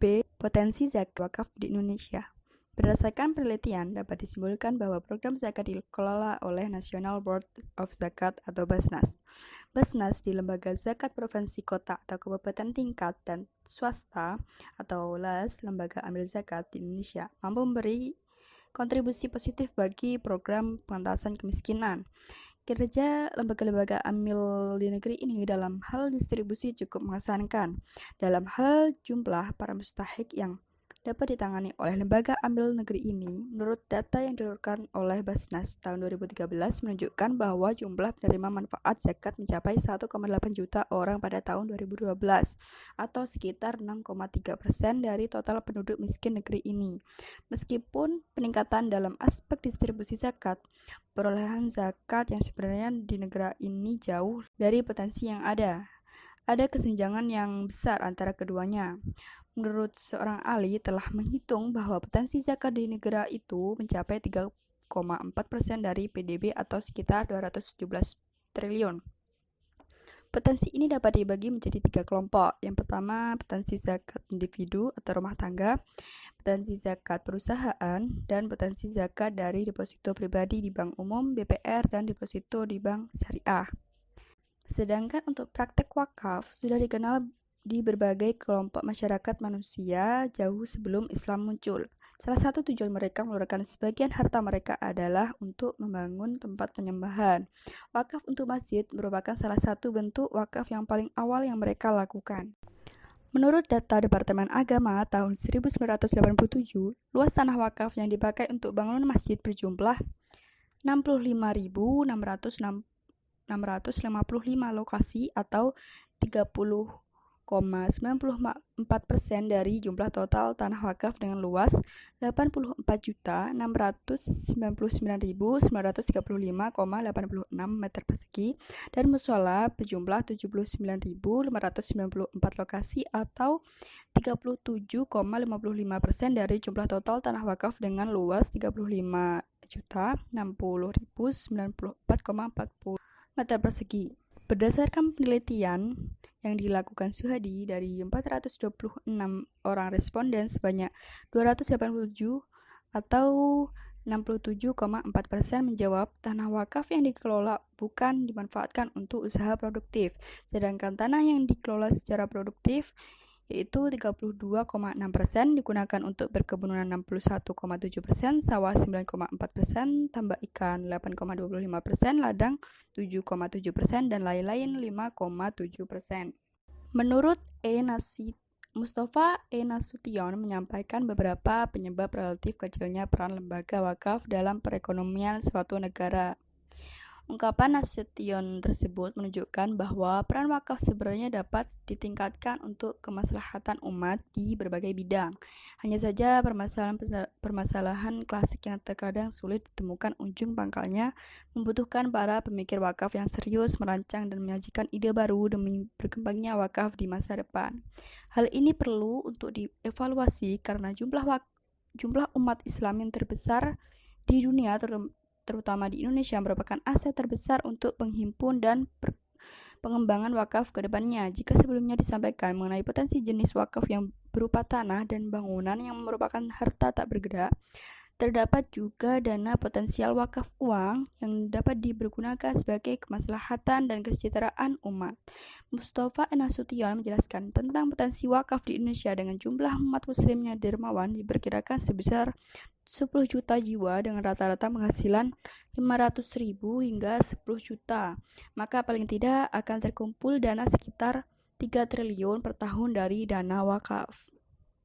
B. Potensi zakat wakaf di Indonesia. Berdasarkan penelitian, dapat disimpulkan bahwa program zakat dikelola oleh National Board of Zakat atau Basnas. Basnas di lembaga zakat provinsi, kota, atau kabupaten tingkat, dan swasta atau LAS, lembaga amil zakat di Indonesia, mampu memberi kontribusi positif bagi program pengentasan kemiskinan. Kinerja lembaga-lembaga amil di negeri ini dalam hal distribusi cukup mengesankan. Dalam hal jumlah para mustahik yang dapat ditangani oleh lembaga amil negeri ini, menurut data yang dikeluarkan oleh Basnas tahun 2013 menunjukkan bahwa jumlah penerima manfaat zakat mencapai 1,8 juta orang pada tahun 2012 atau sekitar 6,3% dari total penduduk miskin negeri ini. Meskipun peningkatan dalam aspek distribusi zakat, perolehan zakat yang sebenarnya di negara ini jauh dari potensi yang ada. Ada kesenjangan yang besar antara keduanya. Menurut seorang ahli telah menghitung bahwa potensi zakat di negara itu mencapai 3,4% dari PDB atau sekitar 217 triliun. Potensi ini dapat dibagi menjadi 3 kelompok. Yang pertama, potensi zakat individu atau rumah tangga, potensi zakat perusahaan, dan potensi zakat dari deposito pribadi di bank umum, BPR, dan deposito di bank syariah. Sedangkan untuk praktek wakaf sudah dikenal di berbagai kelompok masyarakat manusia jauh sebelum Islam muncul. Salah satu tujuan mereka mengeluarkan sebagian harta mereka adalah untuk membangun tempat penyembahan. Wakaf untuk masjid merupakan salah satu bentuk wakaf yang paling awal yang mereka lakukan. Menurut data Departemen Agama tahun 1987, luas tanah wakaf yang dipakai untuk bangunan masjid berjumlah 65.655 lokasi atau 30,94% dari jumlah total tanah wakaf dengan luas 84.699.935,86 meter persegi dan mushola berjumlah 79.594 lokasi atau 37,55% dari jumlah total tanah wakaf dengan luas 35.060.094,40 meter persegi. Berdasarkan penelitian yang dilakukan Suhadi dari 426 orang responden, sebanyak 287 atau 67,4% menjawab tanah wakaf yang dikelola bukan dimanfaatkan untuk usaha produktif, sedangkan tanah yang dikelola secara produktif yaitu 32,6% digunakan untuk perkebunan 61,7%, sawah 9,4%, tambak ikan 8,25%, ladang 7,7%, dan lain-lain 5,7%. Menurut Mustafa E. Nasution menyampaikan beberapa penyebab relatif kecilnya peran lembaga wakaf dalam perekonomian suatu negara. Ungkapan Nasution tersebut menunjukkan bahwa peran wakaf sebenarnya dapat ditingkatkan untuk kemaslahatan umat di berbagai bidang. Hanya saja permasalahan klasik yang terkadang sulit ditemukan ujung pangkalnya membutuhkan para pemikir wakaf yang serius merancang dan menyajikan ide baru demi berkembangnya wakaf di masa depan. Hal ini perlu untuk dievaluasi karena jumlah umat Islam yang terbesar di dunia terutama di Indonesia merupakan aset terbesar untuk penghimpun dan pengembangan wakaf ke depannya. Jika sebelumnya disampaikan mengenai potensi jenis wakaf yang berupa tanah dan bangunan yang merupakan harta tak bergerak, terdapat juga dana potensial wakaf uang yang dapat dipergunakan sebagai kemaslahatan dan kesejahteraan umat. Mustafa Nasution menjelaskan tentang potensi wakaf di Indonesia dengan jumlah umat muslimnya dermawan diperkirakan sebesar 10 juta jiwa dengan rata-rata penghasilan 500.000 hingga 10 juta. Maka paling tidak akan terkumpul dana sekitar 3 triliun per tahun dari dana wakaf.